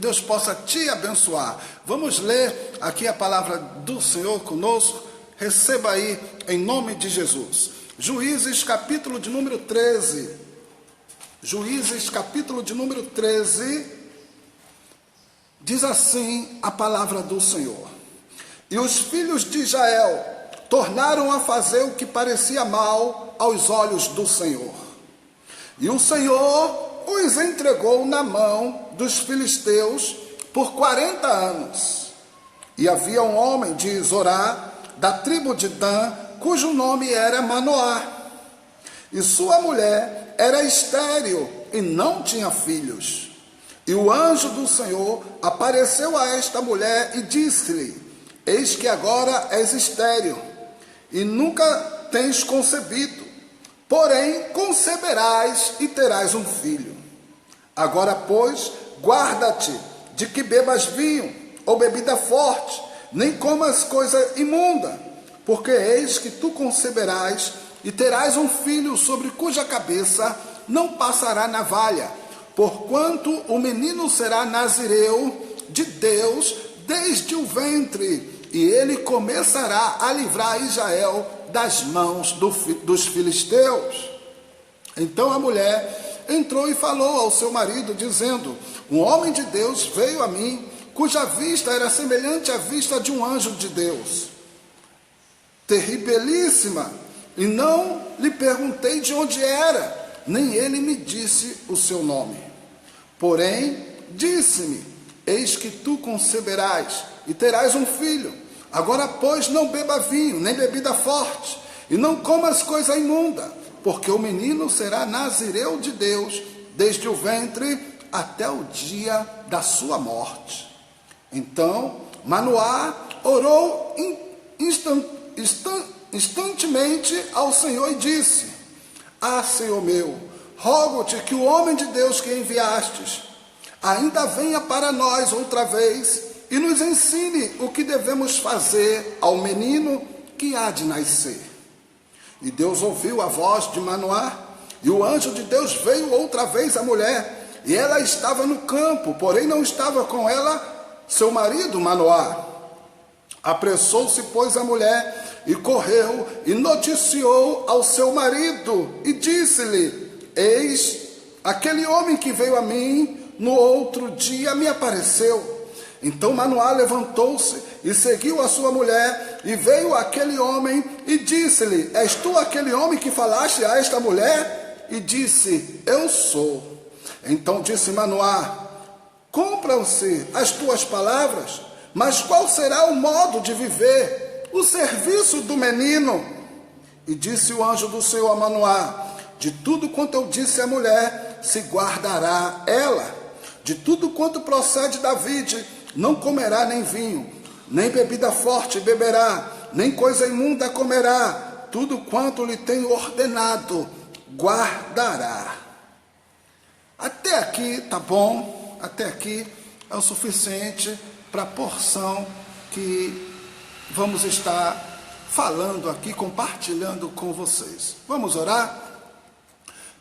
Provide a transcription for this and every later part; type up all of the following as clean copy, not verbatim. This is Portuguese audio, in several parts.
Deus possa te abençoar. Vamos ler aqui a palavra do Senhor conosco. Receba aí, em nome de Jesus. Juízes, capítulo de número 13. Juízes, capítulo de número 13. Diz assim a palavra do Senhor. E os filhos de Israel tornaram a fazer o que parecia mal aos olhos do Senhor. E o Senhor os entregou na mão dos filisteus por 40 anos. E havia um homem de Zorá, da tribo de Dan, cujo nome era Manoá. E sua mulher era estéril e não tinha filhos. E o anjo do Senhor apareceu a esta mulher e disse-lhe: eis que agora és estéril e nunca tens concebido, porém conceberás e terás um filho. Agora, pois, guarda-te de que bebas vinho ou bebida forte, nem comas coisa imunda, porque eis que tu conceberás e terás um filho sobre cuja cabeça não passará navalha, porquanto o menino será nazireu de Deus desde o ventre, e ele começará a livrar Israel das mãos dos filisteus. Então a mulher entrou e falou ao seu marido, dizendo: um homem de Deus veio a mim, cuja vista era semelhante à vista de um anjo de Deus, terribilíssima, e não lhe perguntei de onde era, nem ele me disse o seu nome. Porém, disse-me: eis que tu conceberás e terás um filho. Agora, pois, não beba vinho, nem bebida forte, e não comas coisa imunda, porque o menino será nazireu de Deus, desde o ventre até o dia da sua morte. Então Manoá orou instantemente ao Senhor e disse: ah, Senhor meu, rogo-te que o homem de Deus que enviastes ainda venha para nós outra vez e nos ensine o que devemos fazer ao menino que há de nascer. E Deus ouviu a voz de Manoá, e o anjo de Deus veio outra vez à mulher, e ela estava no campo, porém não estava com ela seu marido Manoá. Apressou-se, pois, a mulher, e correu, e noticiou ao seu marido, e disse-lhe: eis, aquele homem que veio a mim, no outro dia me apareceu. Então Manoá levantou-se e seguiu a sua mulher, e veio aquele homem e disse-lhe: és tu aquele homem que falaste a esta mulher? E disse: eu sou. Então disse Manoá: cumpram-se as tuas palavras, mas qual será o modo de viver, o serviço do menino? E disse o anjo do Senhor a Manoá: de tudo quanto eu disse à mulher, se guardará ela. De tudo quanto procede da vide, não comerá nem vinho, nem bebida forte beberá, nem coisa imunda comerá. Tudo quanto lhe tenho ordenado, guardará. Até aqui tá bom, até aqui é o suficiente para a porção que vamos estar falando aqui, compartilhando com vocês. Vamos orar?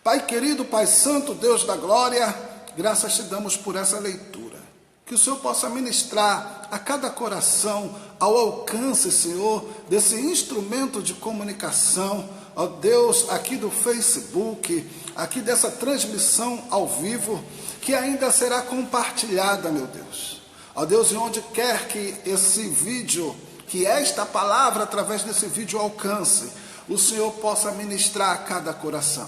Pai querido, Pai santo, Deus da glória, graças te damos por essa leitura. Que o Senhor possa ministrar a cada coração ao alcance, Senhor, desse instrumento de comunicação, ó Deus, aqui do Facebook, aqui dessa transmissão ao vivo, que ainda será compartilhada, meu Deus. Ó Deus, e onde quer que esse vídeo, que esta palavra através desse vídeo alcance, o Senhor possa ministrar a cada coração,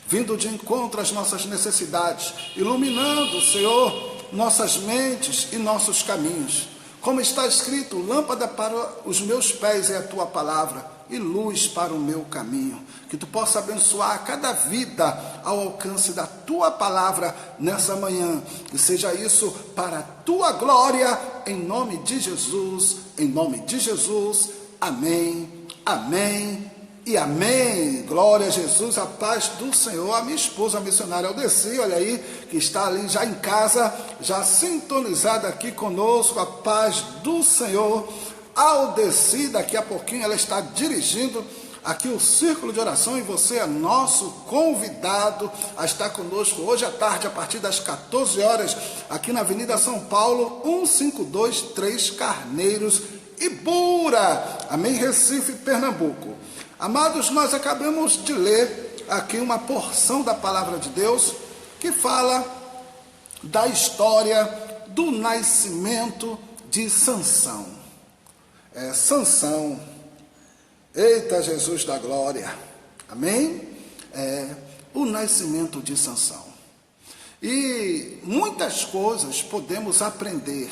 vindo de encontro às nossas necessidades, iluminando, Senhor, nossas mentes e nossos caminhos. Como está escrito: lâmpada para os meus pés é a tua palavra e luz para o meu caminho. Que tu possa abençoar cada vida ao alcance da tua palavra nessa manhã, e seja isso para a tua glória, em nome de Jesus, em nome de Jesus. Amém, amém e amém. Glória a Jesus, a paz do Senhor. A minha esposa, a missionária Aldeci, olha aí, que está ali já em casa, já sintonizada aqui conosco. A paz do Senhor. Aldeci, daqui a pouquinho ela está dirigindo aqui o Círculo de Oração e você é nosso convidado a estar conosco hoje à tarde, a partir das 14 horas, aqui na Avenida São Paulo, 1523 Carneiros, Ibura, amém, Recife, Pernambuco. Amados, nós acabamos de ler aqui uma porção da Palavra de Deus que fala da história do nascimento de Sansão. Sansão, eita Jesus da glória, amém? O nascimento de Sansão. E muitas coisas podemos aprender,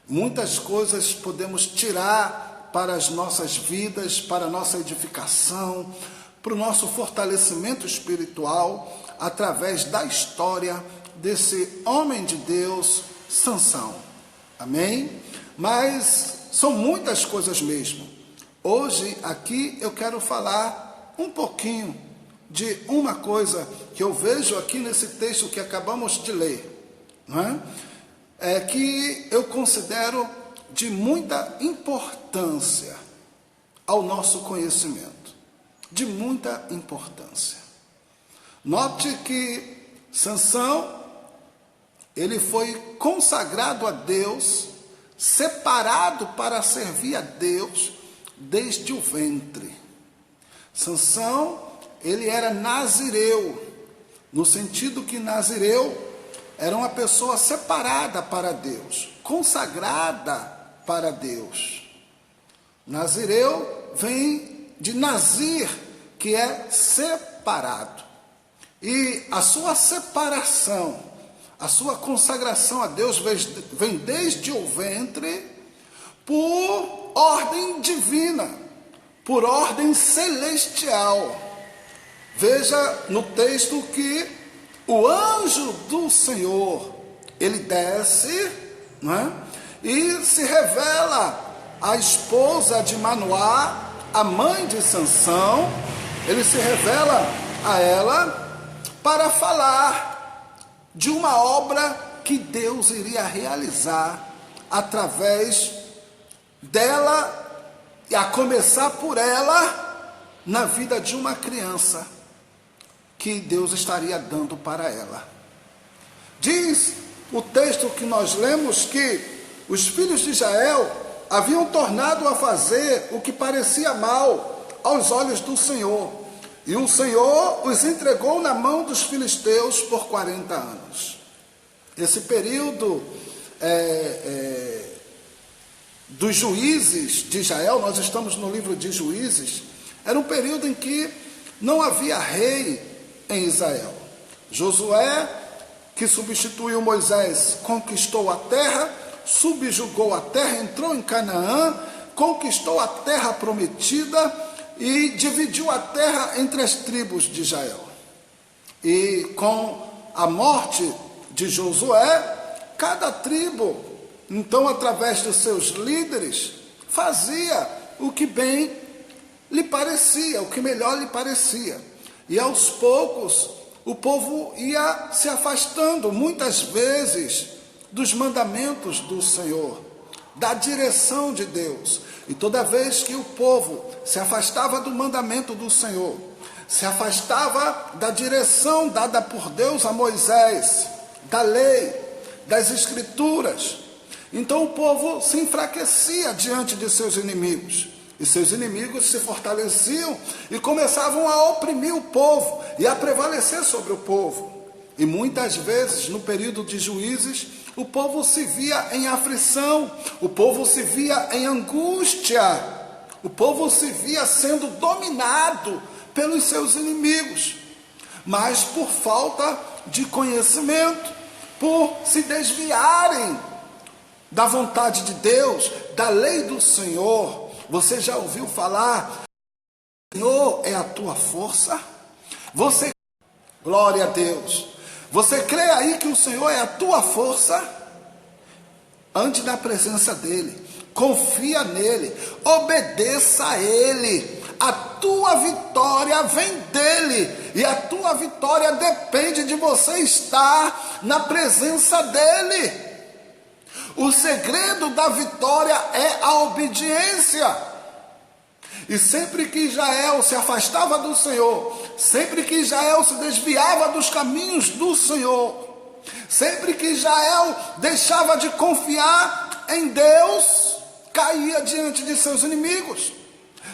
muitas coisas podemos tirar para as nossas vidas, para a nossa edificação, para o nosso fortalecimento espiritual, através da história desse homem de Deus, Sansão, amém? Mas são muitas coisas mesmo. Hoje aqui eu quero falar um pouquinho de uma coisa que eu vejo aqui nesse texto que acabamos de ler, não é? Que eu considero de muita importância ao nosso conhecimento, de muita importância. Note que Sansão, ele foi consagrado a Deus, separado para servir a Deus desde o ventre. Sansão, ele era nazireu, no sentido que nazireu era uma pessoa separada para Deus, consagrada para Deus. Nazireu vem de nazir, que é separado. E a sua separação, a sua consagração a Deus vem desde o ventre por ordem divina, por ordem celestial. Veja no texto que o anjo do Senhor, ele desce, não é? E se revela à esposa de Manoá, a mãe de Sansão. Ele se revela a ela para falar de uma obra que Deus iria realizar através dela, e a começar por ela, na vida de uma criança que Deus estaria dando para ela. Diz o texto que nós lemos que os filhos de Israel haviam tornado a fazer o que parecia mal aos olhos do Senhor, e o Senhor os entregou na mão dos filisteus por 40 anos. Esse período dos juízes de Israel, nós estamos no livro de Juízes, era um período em que não havia rei em Israel. Josué, que substituiu Moisés, conquistou a terra, subjugou a terra, entrou em Canaã, conquistou a terra prometida e dividiu a terra entre as tribos de Israel. E com a morte de Josué, cada tribo, então, através dos seus líderes, fazia o que bem lhe parecia, o que melhor lhe parecia. E aos poucos, o povo ia se afastando, muitas vezes, dos mandamentos do Senhor, da direção de Deus. E toda vez que o povo se afastava do mandamento do Senhor, se afastava da direção dada por Deus a Moisés, da lei, das escrituras, então o povo se enfraquecia diante de seus inimigos. E seus inimigos se fortaleciam e começavam a oprimir o povo e a prevalecer sobre o povo. E muitas vezes, no período de juízes, o povo se via em aflição, o povo se via em angústia, o povo se via sendo dominado pelos seus inimigos. Mas por falta de conhecimento, por se desviarem da vontade de Deus, da lei do Senhor. Você já ouviu falar, o Senhor é a tua força? Glória a Deus. Você crê aí que o Senhor é a tua força? Ande na presença dEle, confia nele, obedeça a Ele. A tua vitória vem dEle, e a tua vitória depende de você estar na presença dEle. O segredo da vitória é a obediência. E sempre que Israel se afastava do Senhor, sempre que Israel se desviava dos caminhos do Senhor, sempre que Israel deixava de confiar em Deus, caía diante de seus inimigos,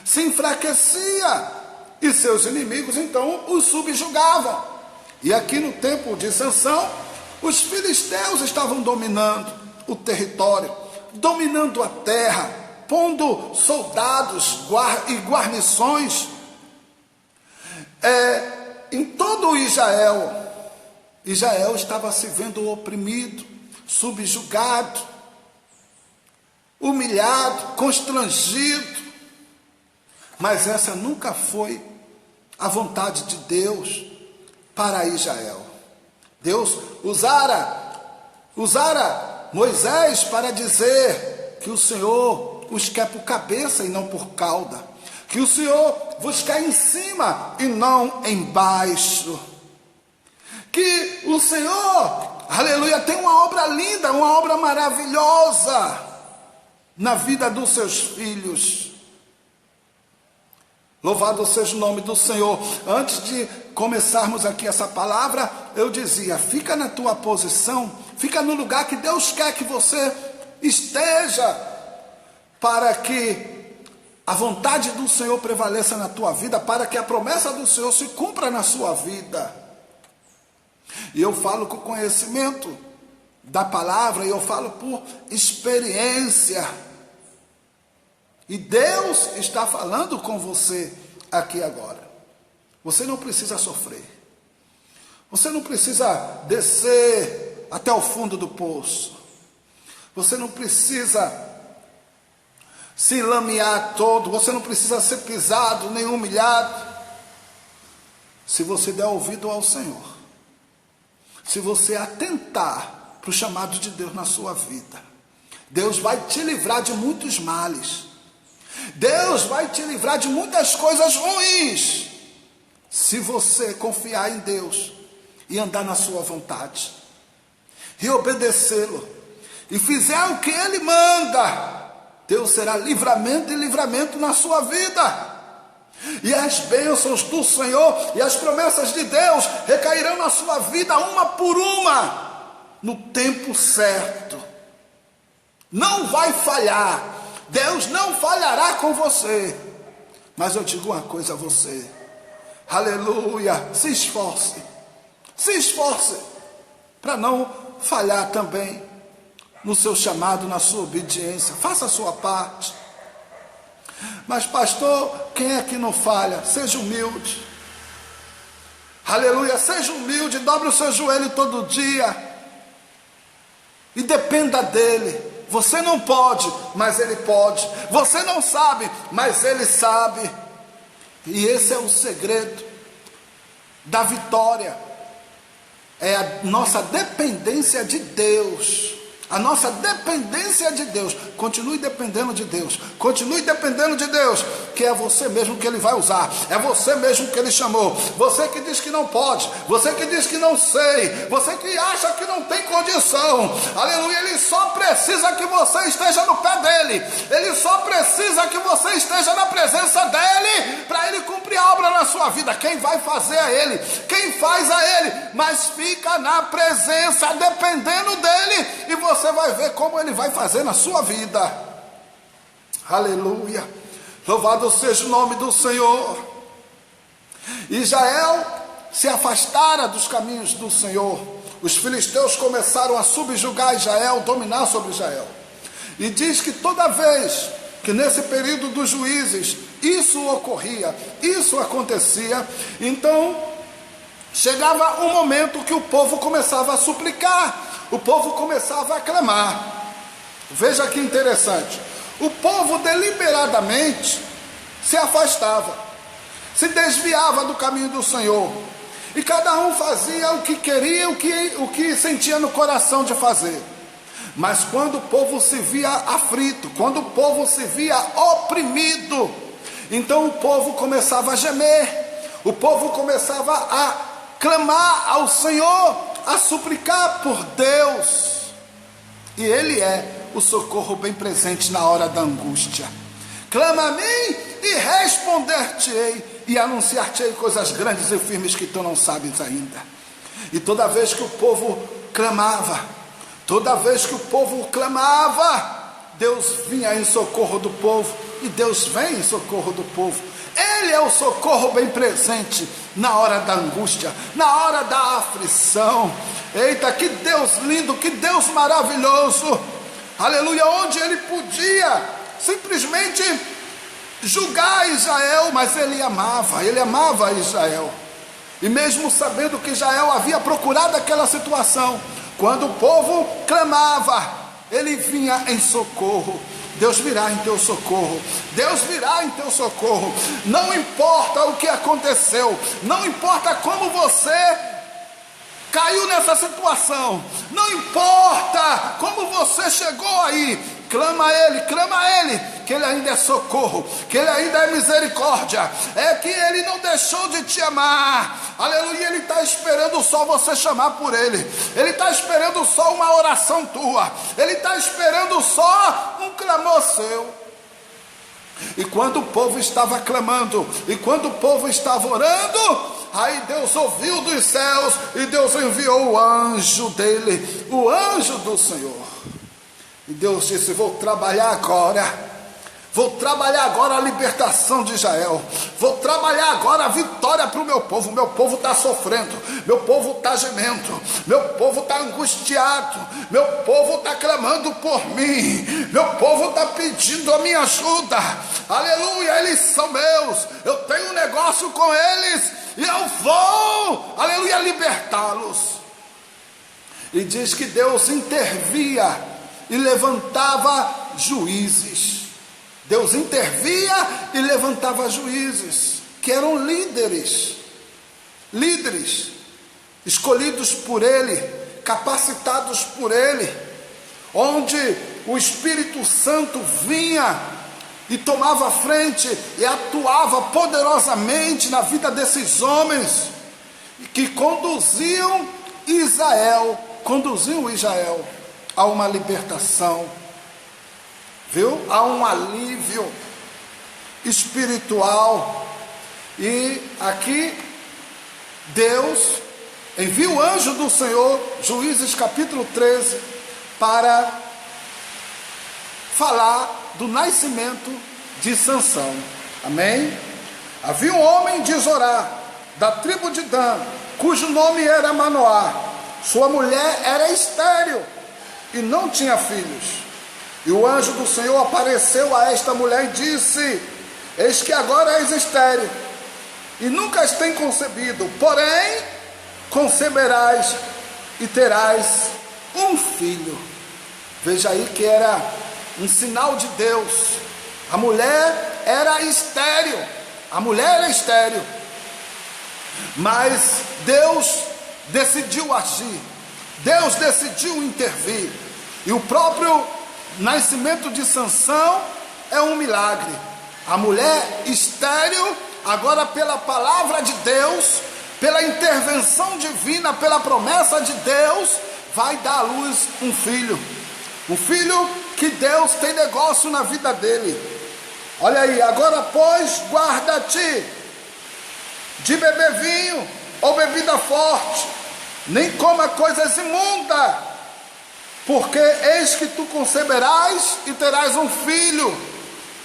se enfraquecia, e seus inimigos então os subjugavam. E aqui no tempo de Sansão, os filisteus estavam dominando o território, dominando a terra, pondo soldados e guarnições em todo Israel. Israel estava se vendo oprimido, subjugado, humilhado, constrangido. Mas essa nunca foi a vontade de Deus para Israel. Deus usara Moisés para dizer que o Senhor os quer por cabeça e não por cauda, que o Senhor vos quer em cima e não embaixo, que o Senhor, aleluia, tem uma obra linda, uma obra maravilhosa na vida dos seus filhos. Louvado seja o nome do Senhor. Antes de começarmos aqui essa palavra, eu dizia, fica na tua posição, fica no lugar que Deus quer que você esteja, para que a vontade do Senhor prevaleça na tua vida, para que a promessa do Senhor se cumpra na sua vida. E eu falo com conhecimento da palavra, e eu falo por experiência. E Deus está falando com você aqui agora. Você não precisa sofrer. Você não precisa descer até o fundo do poço. Você não precisa se lamear todo. Você não precisa ser pisado nem humilhado. Se você der ouvido ao Senhor. Se você atentar para o chamado de Deus na sua vida. Deus vai te livrar de muitos males. Deus vai te livrar de muitas coisas ruins, se você confiar em Deus e andar na sua vontade, e obedecê-lo, e fizer o que Ele manda. Deus será livramento e livramento na sua vida, e as bênçãos do Senhor e as promessas de Deus recairão na sua vida uma por uma, no tempo certo. Não vai falhar. Deus não falhará com você. Mas eu digo uma coisa a você, aleluia, se esforce para não falhar também no seu chamado, na sua obediência. Faça a sua parte. Mas pastor, quem é que não falha? Seja humilde, aleluia, seja humilde, dobre o seu joelho todo dia e dependa dele. Você não pode, mas Ele pode. Você não sabe, mas Ele sabe. E esse é o segredo da vitória. É a nossa dependência de Deus. A nossa dependência de Deus. Continue dependendo de Deus. Continue dependendo de Deus. Que é você mesmo que Ele vai usar. É você mesmo que Ele chamou. Você que diz que não pode. Você que diz que não sei. Você que acha que não tem condição. Aleluia. Ele só precisa que você esteja no pé dEle. Ele só precisa que você esteja na presença dEle, para Ele cumprir a obra na sua vida. Quem vai fazer é Ele. Quem faz é Ele. Mas fica na presença, dependendo dEle. E você vai ver como Ele vai fazer na sua vida. Aleluia. Louvado seja o nome do Senhor. Israel se afastara dos caminhos do Senhor. Os filisteus começaram a subjugar Israel, dominar sobre Israel. E diz que toda vez que nesse período dos juízes isso ocorria, isso acontecia, então chegava um momento que o povo começava a suplicar. O povo começava a clamar. Veja que interessante. O povo deliberadamente se afastava, se desviava do caminho do Senhor. E cada um fazia o que queria, o que sentia no coração de fazer. Mas quando o povo se via aflito, quando o povo se via oprimido, então o povo começava a gemer. O povo começava a clamar ao Senhor, a suplicar por Deus. E Ele é o socorro bem presente na hora da angústia. Clama a mim e responder-te-ei, e anunciar-te-ei coisas grandes e firmes que tu não sabes ainda. E toda vez que o povo clamava, Deus vinha em socorro do povo, e Deus vem em socorro do povo. Ele é o socorro bem presente na hora da angústia, na hora da aflição. Eita, que Deus lindo, que Deus maravilhoso, aleluia, onde ele podia simplesmente julgar Israel, mas ele amava Israel. E mesmo sabendo que Israel havia procurado aquela situação, quando o povo clamava, ele vinha em socorro. Deus virá em teu socorro, Deus virá em teu socorro. Não importa o que aconteceu, não importa como você caiu nessa situação, não importa como você chegou aí, clama a Ele, que Ele ainda é socorro, que Ele ainda é misericórdia, é que Ele não deixou de te amar, aleluia. Ele está esperando só você chamar por Ele, Ele está esperando só uma oração tua, Ele está esperando só um clamor seu. E quando o povo estava clamando, e quando o povo estava orando, aí Deus ouviu dos céus, e Deus enviou o anjo dele, o anjo do Senhor. E Deus disse: vou trabalhar agora a libertação de Israel, vou trabalhar agora a vitória para o meu povo está sofrendo, meu povo está gemendo, meu povo está angustiado, meu povo está clamando por mim, meu povo está pedindo a minha ajuda, aleluia, eles são meus, eu tenho um negócio com eles, e eu vou, aleluia, libertá-los. E diz que Deus intervia e levantava juízes. Deus intervia e levantava juízes, que eram líderes, escolhidos por Ele, capacitados por Ele, onde o Espírito Santo vinha e tomava frente e atuava poderosamente na vida desses homens, que conduziam Israel a uma libertação, viu? A um alívio espiritual. E aqui Deus envia o anjo do Senhor, Juízes capítulo 13, para falar do nascimento de Sansão. Amém? Havia um homem de Zorá, da tribo de Dan, cujo nome era Manoá. Sua mulher era estéril e não tinha filhos. E o anjo do Senhor apareceu a esta mulher e disse: eis que agora és estéril e nunca as tem concebido, porém conceberás e terás um filho. Veja aí que era um sinal de Deus. A mulher era estéril, mas Deus decidiu agir, Deus decidiu intervir, e o próprio nascimento de Sansão é um milagre. A mulher estéril, agora pela palavra de Deus, pela intervenção divina, pela promessa de Deus, vai dar à luz um filho que Deus tem negócio na vida dele. Olha aí, agora pois guarda-te de beber vinho ou bebida forte, nem coma coisas imundas, porque eis que tu conceberás e terás um filho,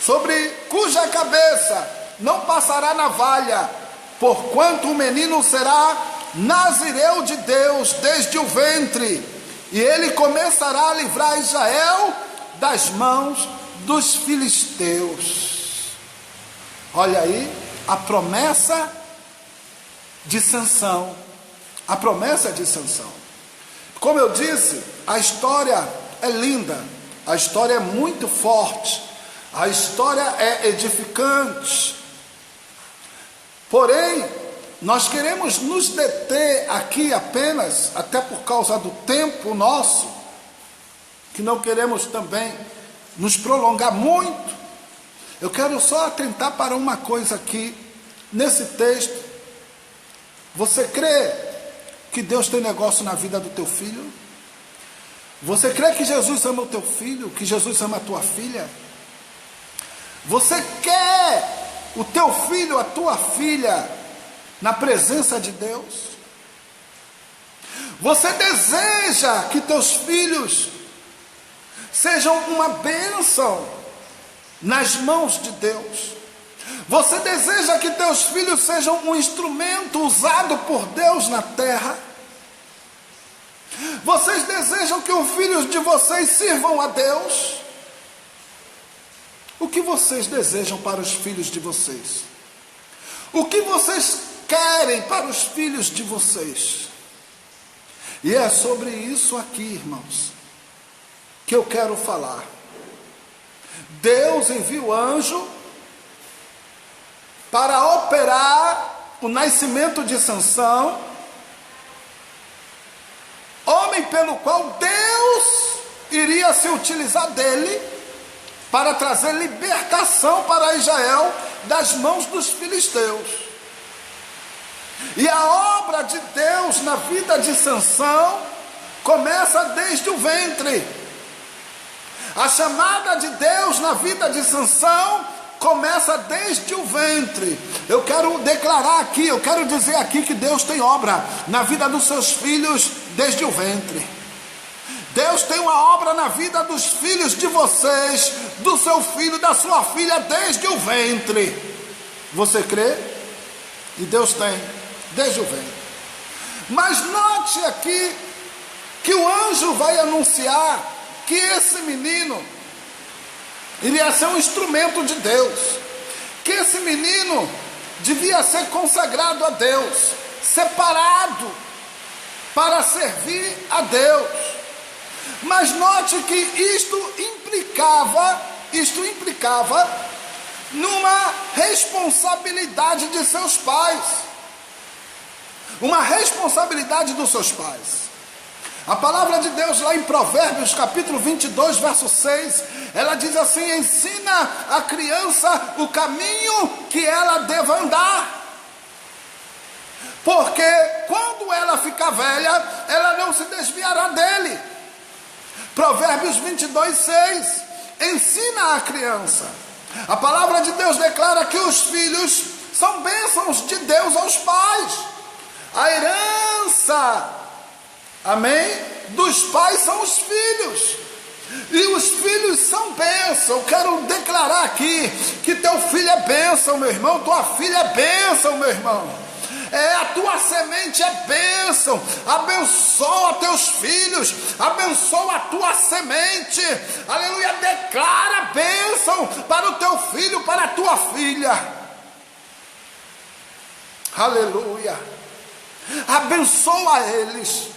sobre cuja cabeça não passará navalha, porquanto o menino será nazireu de Deus desde o ventre, e ele começará a livrar Israel das mãos dos filisteus. Olha aí a promessa de Sansão, Como eu disse, a história é linda, a história é muito forte, a história é edificante. Porém, nós queremos nos deter aqui apenas, até por causa do tempo nosso, que não queremos também nos prolongar muito. Eu quero só atentar para uma coisa aqui, nesse texto. Você crê que Deus tem negócio na vida do teu filho? Você crê que Jesus ama o teu filho, que Jesus ama a tua filha? Você quer o teu filho, a tua filha, na presença de Deus? Você deseja que teus filhos sejam uma bênção nas mãos de Deus? Você deseja que teus filhos sejam um instrumento usado por Deus na terra? Vocês desejam que os filhos de vocês sirvam a Deus? O que vocês desejam para os filhos de vocês? O que vocês querem para os filhos de vocês? E é sobre isso aqui, irmãos, que eu quero falar. Deus envia o anjo para operar o nascimento de Sansão, homem pelo qual Deus iria se utilizar dele para trazer libertação para Israel das mãos dos filisteus. E a obra de Deus na vida de Sansão começa desde o ventre. A chamada de Deus na vida de Sansão começa desde o ventre. Eu quero declarar aqui, eu quero dizer aqui que Deus tem obra na vida dos seus filhos desde o ventre. Deus tem uma obra na vida dos filhos de vocês, do seu filho, da sua filha, desde o ventre. Você crê? E Deus tem, desde o ventre. Mas note aqui que o anjo vai anunciar que esse menino iria ser um instrumento de Deus, que esse menino devia ser consagrado a Deus, separado para servir a Deus. Mas note que isto implicava numa responsabilidade de seus pais, uma responsabilidade dos seus pais. A palavra de Deus lá em Provérbios capítulo 22, verso 6, ela diz assim: ensina a criança o caminho que ela deva andar, porque quando ela ficar velha, ela não se desviará dele. Provérbios 22, 6, ensina a criança. A palavra de Deus declara que os filhos são bênçãos de Deus aos pais. A herança, amém, dos pais são os filhos. E os filhos são bênção. Eu quero declarar aqui que teu filho é bênção, meu irmão. Tua filha é bênção, meu irmão. A tua semente é bênção. Abençoa teus filhos, abençoa a tua semente, aleluia. Declara bênção para o teu filho, para a tua filha, aleluia. Abençoa eles.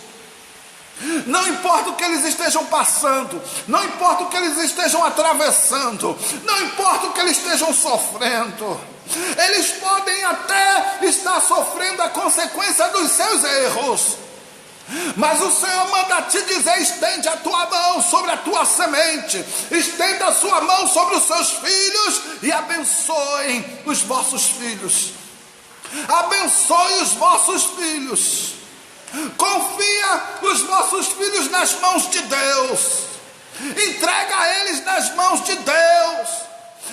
Não importa o que eles estejam passando, não importa o que eles estejam atravessando, não importa o que eles estejam sofrendo, eles podem até estar sofrendo a consequência dos seus erros, mas o Senhor manda te dizer: estende a tua mão sobre a tua semente, estenda a sua mão sobre os seus filhos e abençoem os vossos filhos, abençoe os vossos filhos. Confia os vossos filhos nas mãos de Deus, entrega eles nas mãos de Deus,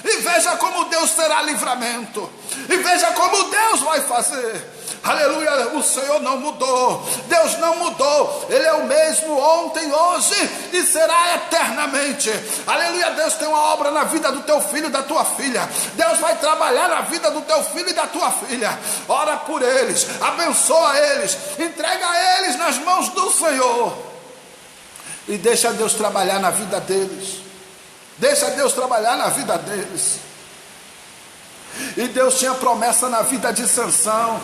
e veja como Deus terá livramento, e veja como Deus vai fazer. Aleluia, o Senhor não mudou, Deus não mudou, Ele é o mesmo ontem, hoje e será eternamente. Aleluia, Deus tem uma obra na vida do teu filho e da tua filha. Deus vai trabalhar na vida do teu filho e da tua filha. Ora por eles, abençoa eles, entrega eles nas mãos do Senhor e deixa Deus trabalhar na vida deles. Deixa Deus trabalhar na vida deles. E Deus tinha promessa na vida de Sansão.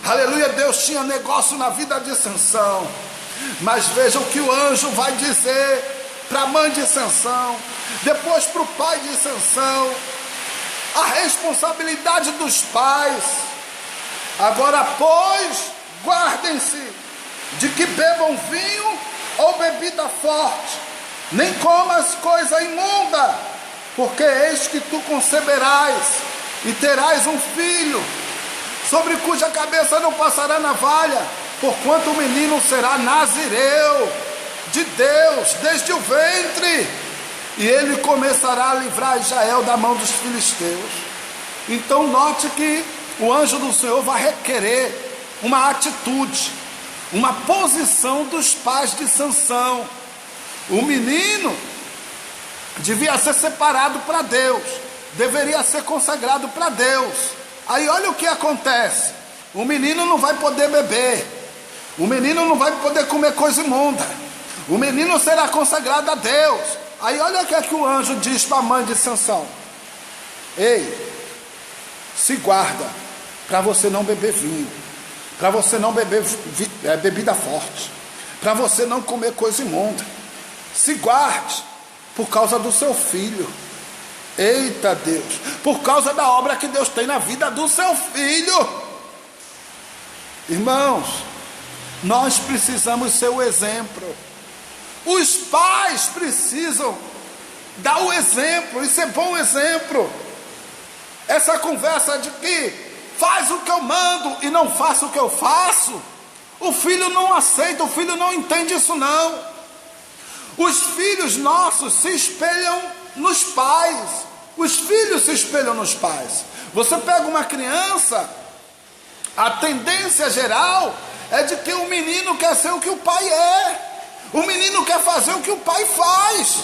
Aleluia, Deus tinha negócio na vida de Sansão. Mas vejam o que o anjo vai dizer para a mãe de Sansão, depois para o pai de Sansão. A responsabilidade dos pais. Agora, pois, guardem-se de que bebam vinho ou bebida forte, nem comas coisa imunda, porque eis que tu conceberás e terás um filho, sobre cuja cabeça não passará navalha, porquanto o menino será nazireu de Deus desde o ventre, e ele começará a livrar Israel da mão dos filisteus. Então note que o anjo do Senhor vai requerer uma atitude, uma posição dos pais de Sansão. O menino devia ser separado para Deus, deveria ser consagrado para Deus. Aí olha o que acontece: o menino não vai poder beber, o menino não vai poder comer coisa imunda, o menino será consagrado a Deus. Aí olha o que é que o anjo diz para a mãe de Sansão: ei, se guarda para você não beber vinho, para você não beber bebida forte, para você não comer coisa imunda. Se guarde por causa do seu filho. Eita Deus, por causa da obra que Deus tem na vida do seu filho. Irmãos, nós precisamos ser o exemplo. Os pais precisam dar o exemplo e ser bom exemplo. Essa conversa de que faz o que eu mando e não faço o que eu faço, o filho não aceita, o filho não entende isso não. Os filhos nossos se espelham nos pais. Os filhos se espelham nos pais. Você pega uma criança, a tendência geral é de que o menino quer ser o que o pai é. O menino quer fazer o que o pai faz.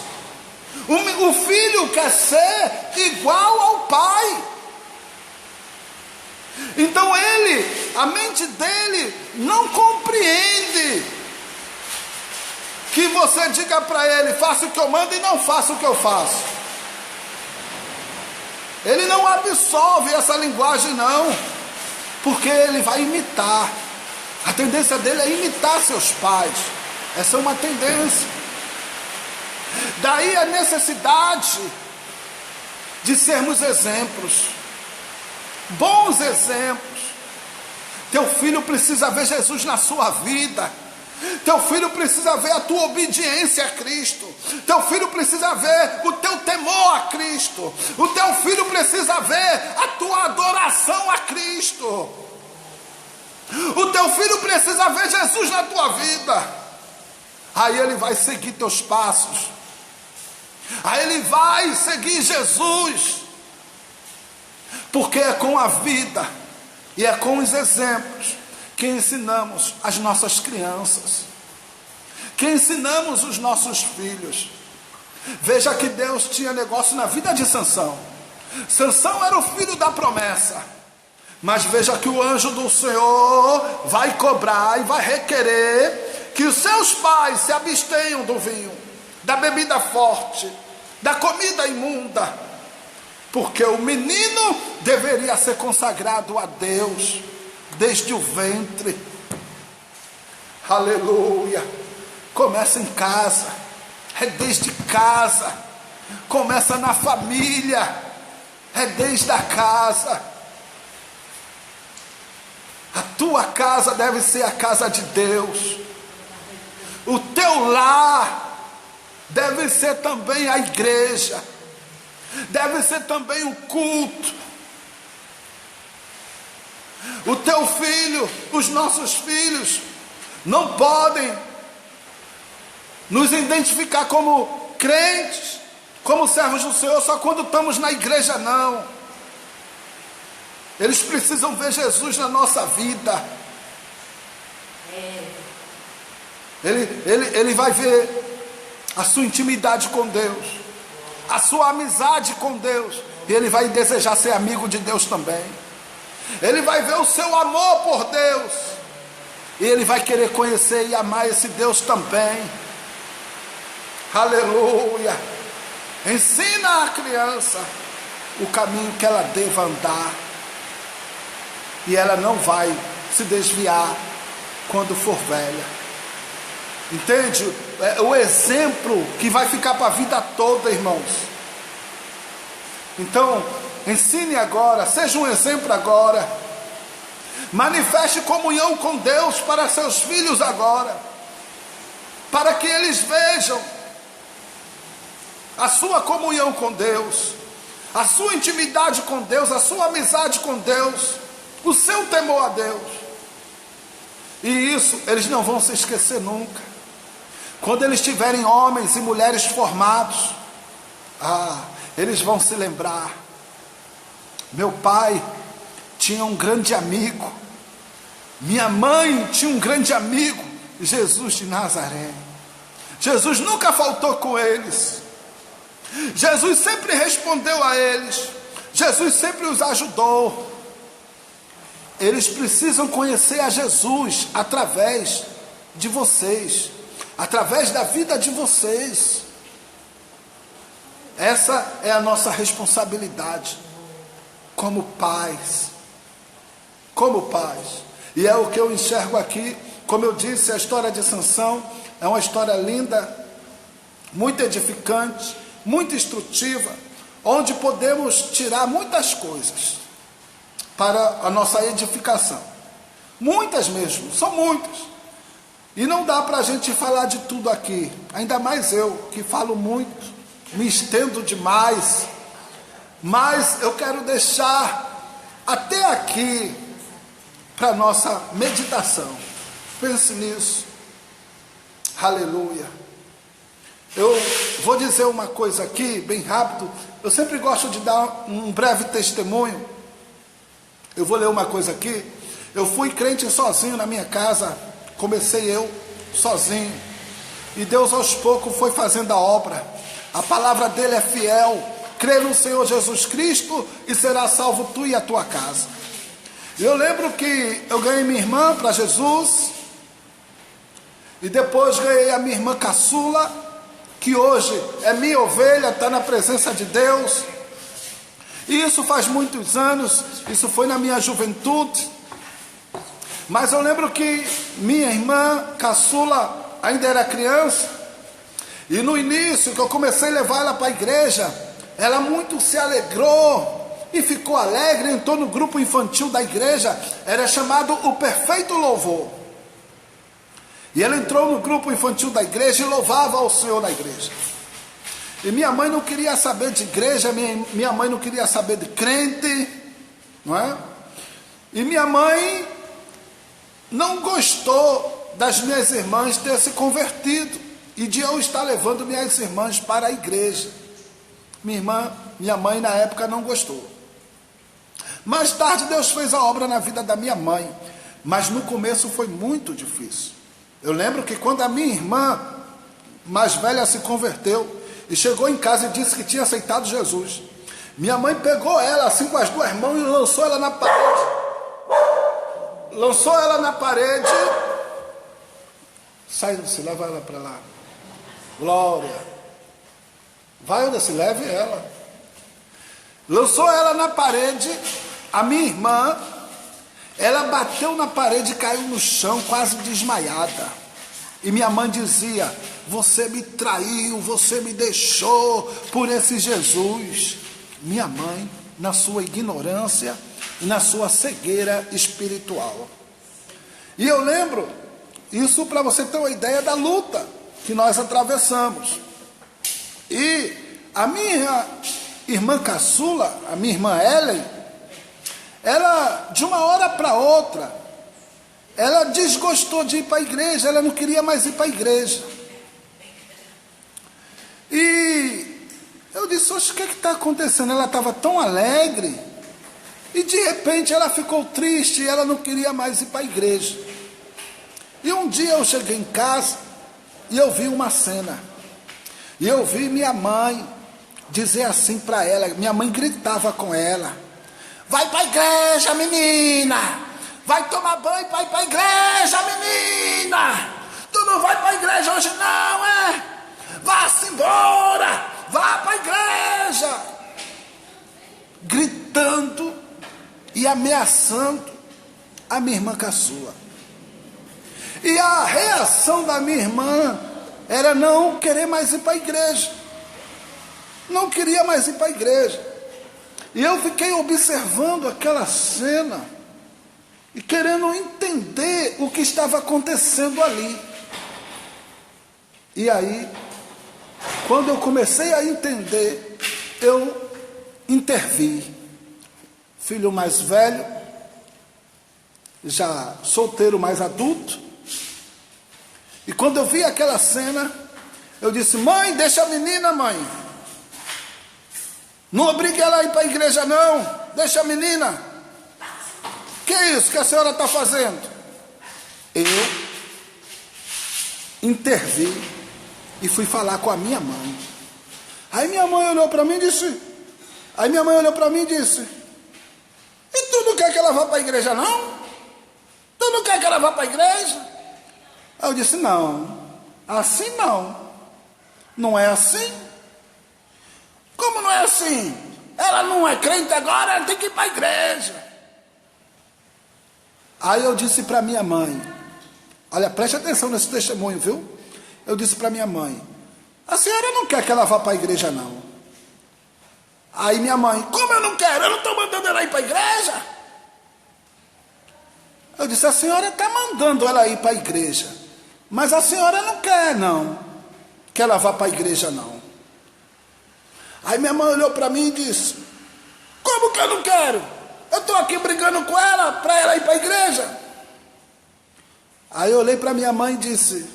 O filho quer ser igual ao pai. Então a mente dele não compreende que você diga para ele: faça o que eu mando e não faça o que eu faço. Ele não absorve essa linguagem não, porque ele vai imitar. A tendência dele é imitar seus pais. Essa é uma tendência. Daí a necessidade de sermos exemplos, bons exemplos. Teu filho precisa ver Jesus na sua vida. Teu filho precisa ver a tua obediência a Cristo. Teu filho precisa ver o teu temor a Cristo. O teu filho precisa ver a tua adoração a Cristo. O teu filho precisa ver Jesus na tua vida. Aí ele vai seguir teus passos. Aí ele vai seguir Jesus. Porque é com a vida e é com os exemplos que ensinamos as nossas crianças, que ensinamos os nossos filhos. Veja que Deus tinha negócio na vida de Sansão. Sansão era o filho da promessa, mas veja que o anjo do Senhor vai cobrar e vai requerer que os seus pais se abstenham do vinho, da bebida forte, da comida imunda, porque o menino deveria ser consagrado a Deus desde o ventre. Aleluia. Começa em casa, é desde casa. Começa na família, é desde a casa. A tua casa deve ser a casa de Deus. O teu lar deve ser também a igreja, deve ser também o culto. O teu filho, os nossos filhos, não podem nos identificar como crentes, como servos do Senhor, só quando estamos na igreja, não. Eles precisam ver Jesus na nossa vida. Ele vai ver a sua intimidade com Deus, a sua amizade com Deus, e ele vai desejar ser amigo de Deus também. Ele vai ver o seu amor por Deus, e ele vai querer conhecer e amar esse Deus também. Aleluia. Ensina a criança o caminho que ela deva andar, e ela não vai se desviar quando for velha. Entende? É o exemplo que vai ficar para a vida toda, irmãos. Então, ensine agora, seja um exemplo agora. Manifeste comunhão com Deus para seus filhos agora, para que eles vejam a sua comunhão com Deus, a sua intimidade com Deus, a sua amizade com Deus, o seu temor a Deus. E isso eles não vão se esquecer nunca. Quando eles tiverem homens e mulheres formados, eles vão se lembrar Meu pai tinha um grande amigo, minha mãe tinha um grande amigo, Jesus de Nazaré. Jesus nunca faltou com eles, Jesus sempre respondeu a eles, Jesus sempre os ajudou. Eles precisam conhecer a Jesus através de vocês, através da vida de vocês. Essa é a nossa responsabilidade como pais, e é o que eu enxergo aqui. Como eu disse, a história de Sansão é uma história linda, muito edificante, muito instrutiva, onde podemos tirar muitas coisas para a nossa edificação, muitas mesmo, são muitas, e não dá para a gente falar de tudo aqui, ainda mais eu, que falo muito, me estendo demais, mas eu quero deixar até aqui para nossa meditação. Pense nisso. Aleluia. Eu vou dizer uma coisa aqui, bem rápido. Eu sempre gosto de dar um breve testemunho. Eu vou ler uma coisa aqui. Eu fui crente sozinho na minha casa. Comecei eu sozinho. E Deus aos poucos foi fazendo a obra. A palavra dele é fiel. Crê no Senhor Jesus Cristo e será salvo tu e a tua casa. Eu lembro que eu ganhei minha irmã para Jesus. E depois ganhei a minha irmã caçula, que hoje é minha ovelha, está na presença de Deus. E isso faz muitos anos, isso foi na minha juventude. Mas eu lembro que minha irmã caçula ainda era criança. E no início, que eu comecei a levar ela para a igreja, ela muito se alegrou e ficou alegre, entrou no grupo infantil da igreja, era chamado o Perfeito Louvor. E ela entrou no grupo infantil da igreja e louvava ao Senhor na igreja. E minha mãe não queria saber de igreja, minha mãe não queria saber de crente, não é? E minha mãe não gostou das minhas irmãs ter se convertido e de eu estar levando minhas irmãs para a igreja. Minha mãe na época não gostou. Mais tarde Deus fez a obra na vida da minha mãe, mas no começo foi muito difícil. Eu lembro que quando a minha irmã mais velha se converteu e chegou em casa e disse que tinha aceitado Jesus, minha mãe pegou ela assim com as duas mãos e lançou ela na parede. Lançou ela na parede. Sai, se leva ela para lá. Glória. Vai, se leve ela. Lançou ela na parede. A minha irmã, ela bateu na parede e caiu no chão, quase desmaiada. E minha mãe dizia: você me traiu, você me deixou por esse Jesus. Minha mãe, na sua ignorância e na sua cegueira espiritual. E eu lembro, isso para você ter uma ideia da luta que nós atravessamos. E a minha irmã caçula, a minha irmã Ellen, ela, de uma hora para outra, ela desgostou de ir para a igreja, ela não queria mais ir para a igreja. E eu disse: oxe, o que está acontecendo? Ela estava tão alegre, e de repente ela ficou triste, e ela não queria mais ir para a igreja. E um dia eu cheguei em casa, e eu vi uma cena, e eu vi minha mãe dizer assim para ela, minha mãe gritava com ela: vai para a igreja, menina! Vai tomar banho para ir para a igreja, menina! Tu não vai para a igreja hoje não, é? Vá-se embora! Vá para a igreja! Gritando e ameaçando a minha irmã caçula. E a reação da minha irmã era não querer mais ir para a igreja. Não queria mais ir para a igreja. E eu fiquei observando aquela cena e querendo entender o que estava acontecendo ali. E aí, quando eu comecei a entender, eu intervi. Filho mais velho, já solteiro mais adulto. E quando eu vi aquela cena, eu disse: deixa a menina, mãe. Não obrigue ela a ir para a igreja, não. deixa a menina. Que é isso que a senhora está fazendo? Eu intervi e fui falar com a minha mãe. Aí minha mãe olhou para mim e disse, e tu não quer que ela vá para a igreja não? Tu não quer que ela vá para a igreja? Aí eu disse, não, assim não. Não é assim? Como não é assim? Ela não é crente agora, ela tem que ir para a igreja. Aí eu disse para minha mãe, olha, preste atenção nesse testemunho, viu? Eu disse para minha mãe, a senhora não quer que ela vá para a igreja não? Aí minha mãe, como eu não quero? Eu não estou mandando ela ir para a igreja. Eu disse, a senhora está mandando ela ir para a igreja, mas a senhora não quer não, que ela vá para a igreja não. Aí minha mãe olhou para mim e disse, como que eu não quero? Eu estou aqui brigando com ela para ela ir para a igreja. Aí eu olhei para minha mãe e disse,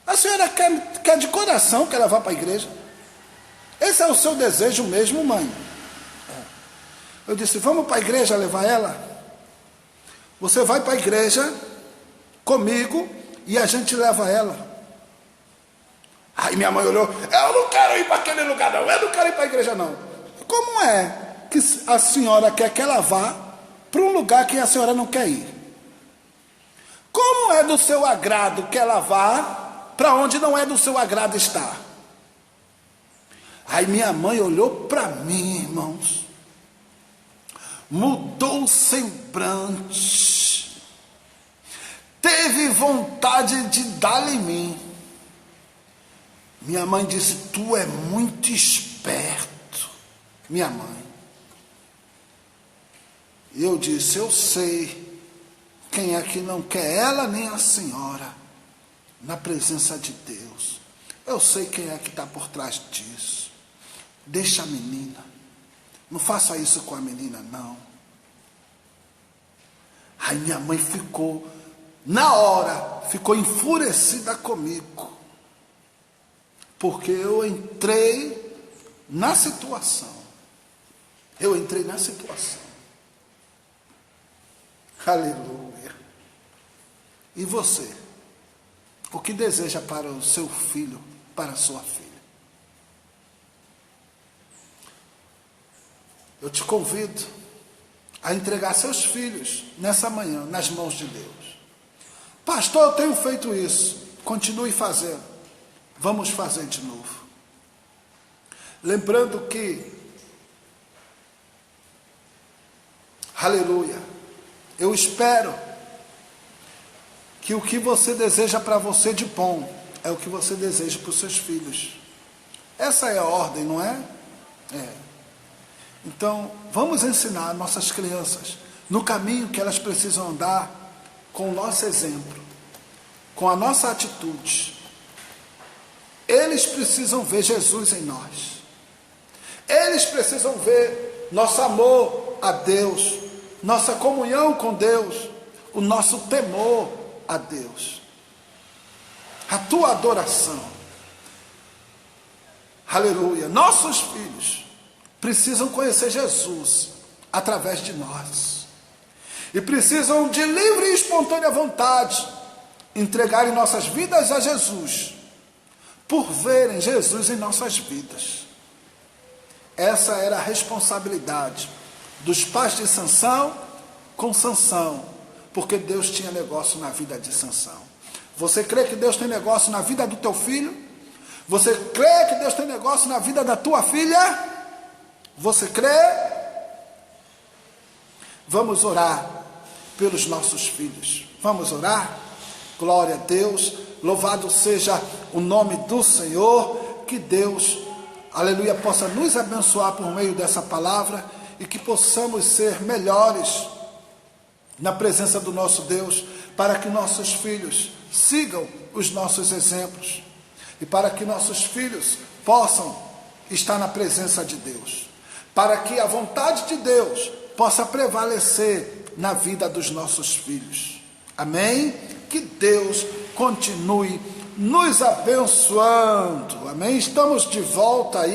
a senhora quer de coração que ela vá para a igreja? Esse é o seu desejo mesmo, mãe? Eu disse, vamos para a igreja levar ela? Você vai para a igreja comigo e a gente leva ela. Aí minha mãe olhou, eu não quero ir para aquele lugar não, eu não quero ir para a igreja não. Como é que a senhora quer que ela vá para um lugar que a senhora não quer ir? Como é do seu agrado que ela vá para onde não é do seu agrado estar? Aí minha mãe olhou para mim, irmãos, mudou o semblante, teve vontade de dar em mim. Minha mãe disse, tu é muito esperto, minha mãe. E eu disse, eu sei quem é que não quer ela nem a senhora na presença de Deus. Eu sei quem é que está por trás disso. Deixa a menina. Não faça isso com a menina, não. Aí minha mãe ficou, na hora, ficou enfurecida comigo. Porque eu entrei na situação. Aleluia. E você? O que deseja para o seu filho, para a sua filha? Eu te convido a entregar seus filhos nessa manhã, nas mãos de Deus. Pastor, eu tenho feito isso. Continue fazendo. Vamos fazer de novo. Lembrando que, aleluia, eu espero que o que você deseja para você de bom é o que você deseja para os seus filhos. Essa é a ordem, não é? É. Então, vamos ensinar nossas crianças no caminho que elas precisam andar, com o nosso exemplo, com a nossa atitude. Eles precisam ver Jesus em nós. Eles precisam ver nosso amor a Deus, nossa comunhão com Deus, o nosso temor a Deus, a tua adoração. Aleluia. Nossos filhos precisam conhecer Jesus através de nós. E precisam de livre e espontânea vontade entregarem nossas vidas a Jesus, por verem Jesus em nossas vidas. Essa era a responsabilidade dos pais de Sansão com Sansão, porque Deus tinha negócio na vida de Sansão. Você crê que Deus tem negócio na vida do teu filho? Você crê que Deus tem negócio na vida da tua filha? Você crê? Vamos orar pelos nossos filhos. Vamos orar? Glória a Deus. Louvado seja o nome do Senhor. Que Deus, aleluia, possa nos abençoar por meio dessa palavra e que possamos ser melhores na presença do nosso Deus, para que nossos filhos sigam os nossos exemplos e para que nossos filhos possam estar na presença de Deus, para que a vontade de Deus possa prevalecer na vida dos nossos filhos. Amém? Que Deus continue nos abençoando. Amém? Estamos de volta aí.